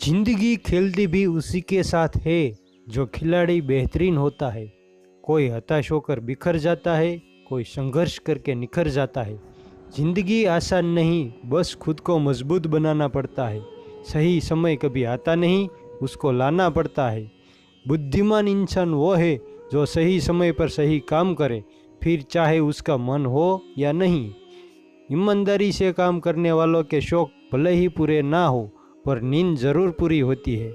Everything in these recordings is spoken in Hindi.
जिंदगी खेलती भी उसी के साथ है जो खिलाड़ी बेहतरीन होता है। कोई हताश होकर बिखर जाता है, कोई संघर्ष करके निखर जाता है। जिंदगी आसान नहीं, बस खुद को मजबूत बनाना पड़ता है। सही समय कभी आता नहीं, उसको लाना पड़ता है। बुद्धिमान इंसान वो है जो सही समय पर सही काम करे, फिर चाहे उसका मन हो या नहीं। ईमानदारी से काम करने वालों के शौक भले ही पूरे ना हो, पर नींद जरूर पूरी होती है।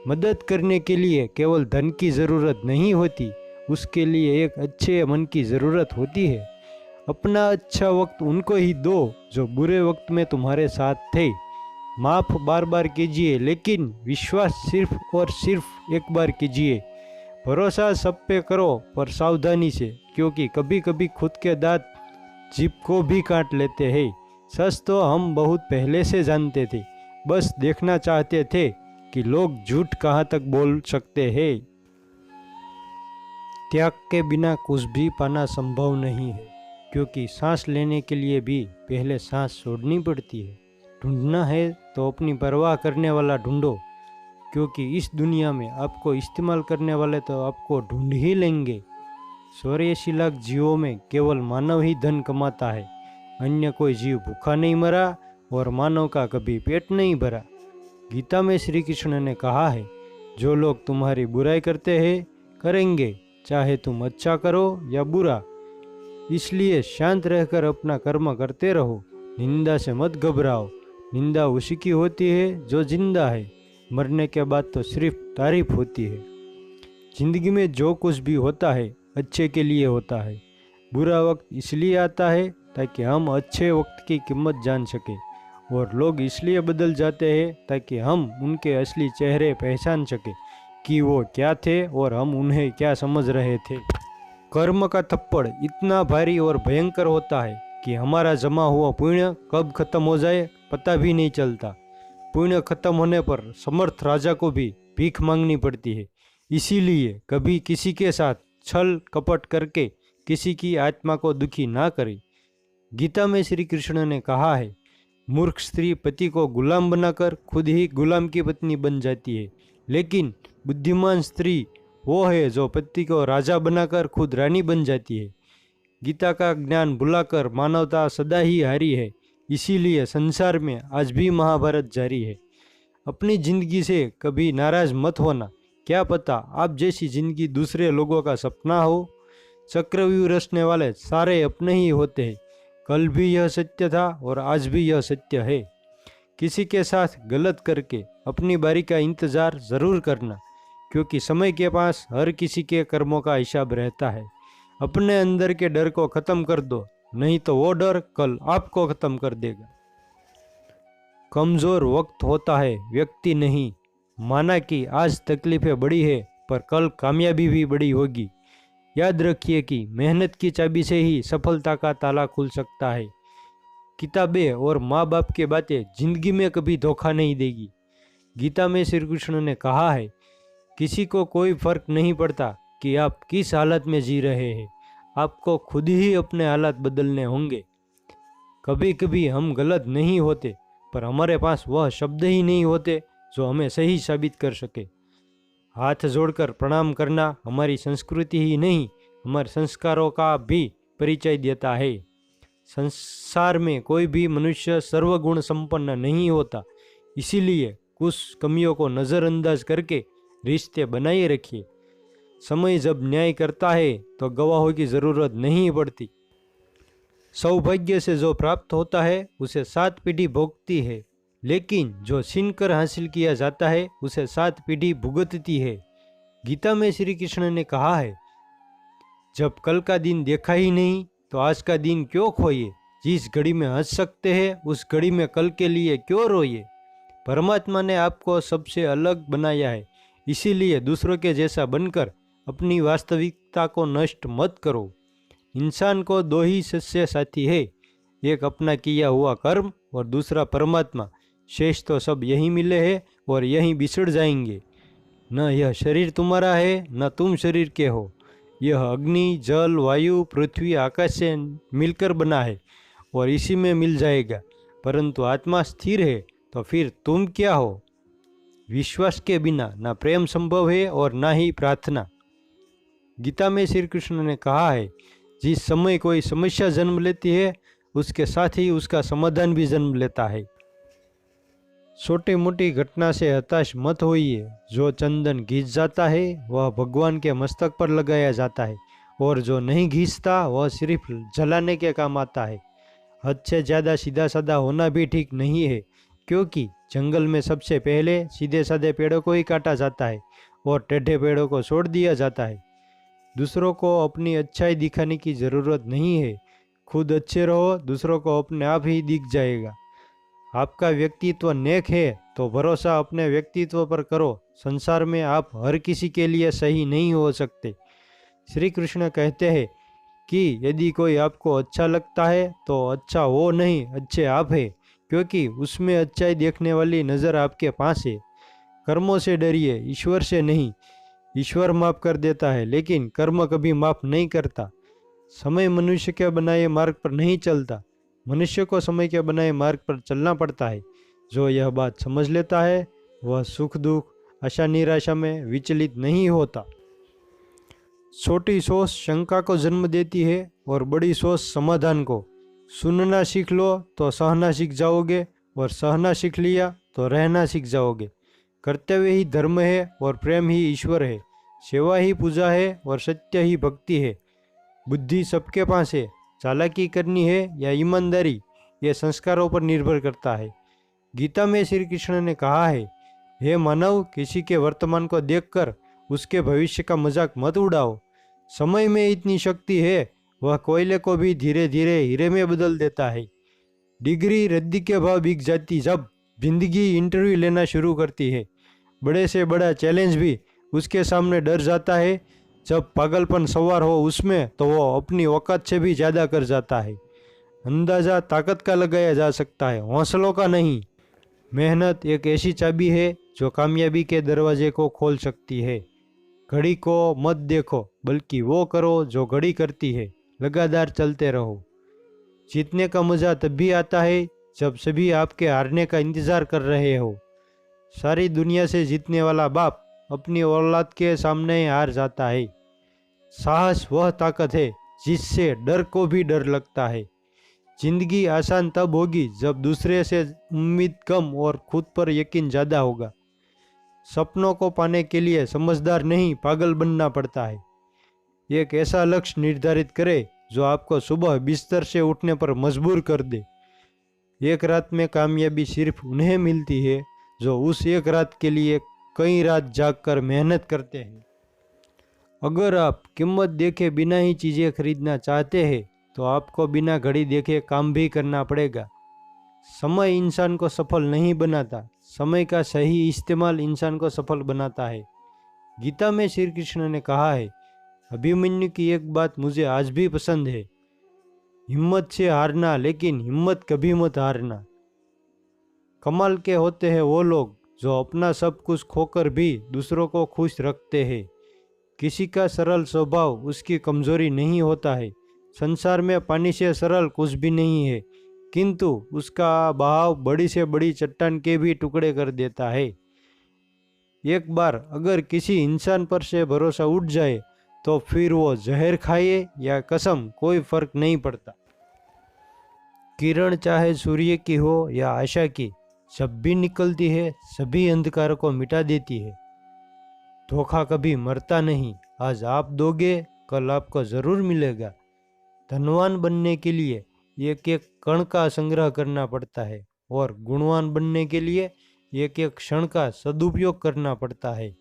मदद करने के लिए केवल धन की ज़रूरत नहीं होती, उसके लिए एक अच्छे मन की ज़रूरत होती है। अपना अच्छा वक्त उनको ही दो जो बुरे वक्त में तुम्हारे साथ थे। माफ़ बार बार कीजिए, लेकिन विश्वास सिर्फ और सिर्फ एक बार कीजिए। भरोसा सब पे करो, पर सावधानी से, क्योंकि कभी कभी खुद के दांत जीभ को भी काट लेते हैं। सच तो हम बहुत पहले से जानते थे, बस देखना चाहते थे कि लोग झूठ कहाँ तक बोल सकते हैं। त्याग के बिना कुछ भी पाना संभव नहीं है, क्योंकि सांस लेने के लिए भी पहले सांस छोड़नी पड़ती है। ढूंढना है तो अपनी परवाह करने वाला ढूंढो, क्योंकि इस दुनिया में आपको इस्तेमाल करने वाले तो आपको ढूंढ ही लेंगे। 84 लाख जीवों में केवल मानव ही धन कमाता है। अन्य कोई जीव भूखा नहीं मरा और मानव का कभी पेट नहीं भरा। गीता में श्री कृष्ण ने कहा है, जो लोग तुम्हारी बुराई करते हैं करेंगे, चाहे तुम अच्छा करो या बुरा। इसलिए शांत रहकर अपना कर्म करते रहो। निंदा से मत घबराओ। निंदा उसी की होती है जो जिंदा है। मरने के बाद तो सिर्फ तारीफ होती है। जिंदगी में जो कुछ भी होता है अच्छे के लिए होता है। बुरा वक्त इसलिए आता है ताकि हम अच्छे वक्त की कीमत जान सके, और लोग इसलिए बदल जाते हैं ताकि हम उनके असली चेहरे पहचान सके कि वो क्या थे और हम उन्हें क्या समझ रहे थे। कर्म का थप्पड़ इतना भारी और भयंकर होता है कि हमारा जमा हुआ पुण्य कब खत्म हो जाए पता भी नहीं चलता। पुण्य खत्म होने पर समर्थ राजा को भी भीख मांगनी पड़ती है। इसीलिए कभी किसी के साथ छल कपट करके किसी की आत्मा को दुखी ना करे। गीता में श्री कृष्ण ने कहा है, मूर्ख स्त्री पति को गुलाम बनाकर खुद ही गुलाम की पत्नी बन जाती है, लेकिन बुद्धिमान स्त्री वो है जो पति को राजा बनाकर खुद रानी बन जाती है। गीता का ज्ञान भुलाकर मानवता सदा ही हारी है। इसीलिए संसार में आज भी महाभारत जारी है। अपनी जिंदगी से कभी नाराज मत होना। क्या पता आप जैसी जिंदगी दूसरे लोगों का सपना हो। चक्रव्यूह रचने वाले सारे अपने ही होते हैं। कल भी यह सत्य था और आज भी यह सत्य है। किसी के साथ गलत करके अपनी बारी का इंतजार जरूर करना, क्योंकि समय के पास हर किसी के कर्मों का हिसाब रहता है। अपने अंदर के डर को खत्म कर दो, नहीं तो वो डर कल आपको खत्म कर देगा। कमजोर वक्त होता है, व्यक्ति नहीं। माना कि आज तकलीफें बड़ी है, पर कल कामयाबी भी बड़ी होगी। याद रखिए कि मेहनत की चाबी से ही सफलता का ताला खुल सकता है। किताबें और माँ बाप की बातें जिंदगी में कभी धोखा नहीं देगी। गीता में श्री कृष्ण ने कहा है, किसी को कोई फर्क नहीं पड़ता कि आप किस हालत में जी रहे हैं। आपको खुद ही अपने हालात बदलने होंगे। कभी कभी हम गलत नहीं होते, पर हमारे पास वह शब्द ही नहीं होते जो हमें सही साबित कर सके। हाथ जोड़कर प्रणाम करना हमारी संस्कृति ही नहीं, हमारे संस्कारों का भी परिचय देता है। संसार में कोई भी मनुष्य सर्वगुण संपन्न नहीं होता। इसीलिए कुछ कमियों को नज़रअंदाज करके रिश्ते बनाए रखिए। समय जब न्याय करता है तो गवाहों की ज़रूरत नहीं पड़ती। सौभाग्य से जो प्राप्त होता है उसे 7 पीढ़ी भोगती है, लेकिन जो छीन कर हासिल किया जाता है उसे 7 पीढ़ी भुगतती है। गीता में श्री कृष्ण ने कहा है, जब कल का दिन देखा ही नहीं तो आज का दिन क्यों खोइए। जिस घड़ी में हंस सकते हैं उस घड़ी में कल के लिए क्यों रोइए। परमात्मा ने आपको सबसे अलग बनाया है, इसीलिए दूसरों के जैसा बनकर अपनी वास्तविकता को नष्ट मत करो। इंसान को 2 ही सच्चे साथी है, एक अपना किया हुआ कर्म और दूसरा परमात्मा। शेष तो सब यहीं मिले हैं और यहीं बिछड़ जाएंगे। न यह शरीर तुम्हारा है, न तुम शरीर के हो। यह अग्नि, जल, वायु, पृथ्वी, आकाश से मिलकर बना है और इसी में मिल जाएगा। परंतु आत्मा स्थिर है, तो फिर तुम क्या हो। विश्वास के बिना ना प्रेम संभव है और ना ही प्रार्थना। गीता में श्री कृष्ण ने कहा है, जिस समय कोई समस्या जन्म लेती है उसके साथ ही उसका समाधान भी जन्म लेता है। छोटी मोटी घटना से हताश मत होइए। जो चंदन घिस जाता है वह भगवान के मस्तक पर लगाया जाता है, और जो नहीं घिसता वह सिर्फ जलाने के काम आता है। हद से ज़्यादा सीधा साधा होना भी ठीक नहीं है, क्योंकि जंगल में सबसे पहले सीधे साधे पेड़ों को ही काटा जाता है और टेढ़े पेड़ों को छोड़ दिया जाता है। दूसरों को अपनी अच्छाई दिखाने की ज़रूरत नहीं है। खुद अच्छे रहो, दूसरों को अपने आप ही दिख जाएगा। आपका व्यक्तित्व नेक है तो भरोसा अपने व्यक्तित्व पर करो। संसार में आप हर किसी के लिए सही नहीं हो सकते। श्री कृष्ण कहते हैं कि यदि कोई आपको अच्छा लगता है तो अच्छा वो नहीं, अच्छे आप है, क्योंकि उसमें अच्छाई देखने वाली नज़र आपके पास है। कर्मों से डरिए, ईश्वर से नहीं। ईश्वर माफ़ कर देता है, लेकिन कर्म कभी माफ़ नहीं करता। समय मनुष्य के बनाए मार्ग पर नहीं चलता, मनुष्य को समय के बनाए मार्ग पर चलना पड़ता है। जो यह बात समझ लेता है वह सुख दुख, आशा निराशा में विचलित नहीं होता। छोटी सोच शंका को जन्म देती है और बड़ी सोच समाधान को। सुनना सीख लो तो सहना सीख जाओगे, और सहना सीख लिया तो रहना सीख जाओगे। कर्तव्य ही धर्म है और प्रेम ही ईश्वर है। सेवा ही पूजा है और सत्य ही भक्ति है। बुद्धि सबके पास है। चालाकी करनी है या ईमानदारी, यह संस्कारों पर निर्भर करता है। गीता में श्री कृष्ण ने कहा है, हे मानव, किसी के वर्तमान को देखकर उसके भविष्य का मजाक मत उड़ाओ। समय में इतनी शक्ति है, वह कोयले को भी धीरे धीरे हीरे में बदल देता है। डिग्री रद्दी के भाव बिक जाती जब जिंदगी इंटरव्यू लेना शुरू करती है। बड़े से बड़ा चैलेंज भी उसके सामने डर जाता है। जब पागलपन सवार हो उसमें तो वो अपनी औकात से भी ज़्यादा कर जाता है। अंदाज़ा ताकत का लगाया जा सकता है, हौसलों का नहीं। मेहनत एक ऐसी चाबी है जो कामयाबी के दरवाजे को खोल सकती है। घड़ी को मत देखो, बल्कि वो करो जो घड़ी करती है। लगातार चलते रहो। जीतने का मज़ा तभी आता है जब सभी आपके हारने का इंतज़ार कर रहे हो। सारी दुनिया से जीतने वाला बाप अपनी औलाद के सामने हार जाता है। साहस वह ताकत है जिससे डर को भी डर लगता है। जिंदगी आसान तब होगी जब दूसरे से उम्मीद कम और खुद पर यकीन ज़्यादा होगा। सपनों को पाने के लिए समझदार नहीं, पागल बनना पड़ता है। एक ऐसा लक्ष्य निर्धारित करें जो आपको सुबह बिस्तर से उठने पर मजबूर कर दे। एक रात में कामयाबी सिर्फ उन्हें मिलती है जो उस एक रात के लिए कई रात जागकर मेहनत करते हैं। अगर आप कीमत देखे बिना ही चीज़ें खरीदना चाहते हैं तो आपको बिना घड़ी देखे काम भी करना पड़ेगा। समय इंसान को सफल नहीं बनाता, समय का सही इस्तेमाल इंसान को सफल बनाता है। गीता में श्री कृष्ण ने कहा है, अभिमन्यु की एक बात मुझे आज भी पसंद है, हिम्मत से हारना, लेकिन हिम्मत कभी मत हारना। कमाल के होते हैं वो लोग जो अपना सब कुछ खोकर भी दूसरों को खुश रखते हैं। किसी का सरल स्वभाव उसकी कमजोरी नहीं होता है। संसार में पानी से सरल कुछ भी नहीं है, किंतु उसका बहाव बड़ी से बड़ी चट्टान के भी टुकड़े कर देता है। एक बार अगर किसी इंसान पर से भरोसा उठ जाए तो फिर वो जहर खाए या कसम, कोई फर्क नहीं पड़ता। किरण चाहे सूर्य की हो या आशा की, जब भी निकलती है सभी अंधकार को मिटा देती है। धोखा कभी मरता नहीं। आज आप दोगे, कल आपको जरूर मिलेगा। धनवान बनने के लिए एक एक कण का संग्रह करना पड़ता है, और गुणवान बनने के लिए एक एक क्षण का सदुपयोग करना पड़ता है।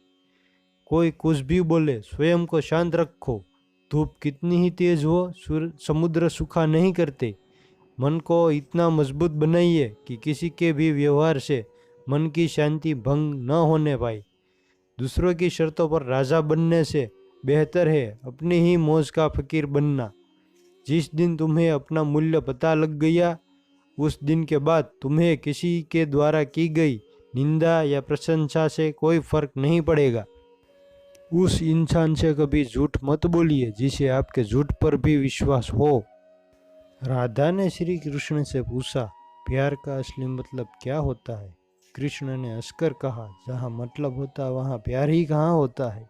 कोई कुछ भी बोले, स्वयं को शांत रखो। धूप कितनी ही तेज हो, समुद्र सूखा नहीं करते। मन को इतना मजबूत बनाइए कि किसी के भी व्यवहार से मन की शांति भंग न होने पाए। दूसरों की शर्तों पर राजा बनने से बेहतर है अपनी ही मौज का फकीर बनना। जिस दिन तुम्हें अपना मूल्य पता लग गया, उस दिन के बाद तुम्हें किसी के द्वारा की गई निंदा या प्रशंसा से कोई फर्क नहीं पड़ेगा। उस इंसान से कभी झूठ मत बोलिए जिसे आपके झूठ पर भी विश्वास हो। राधा ने श्री कृष्ण से पूछा, प्यार का असली मतलब क्या होता है? कृष्ण ने हंसकर कहा, जहाँ मतलब होता है वहाँ प्यार ही कहाँ होता है।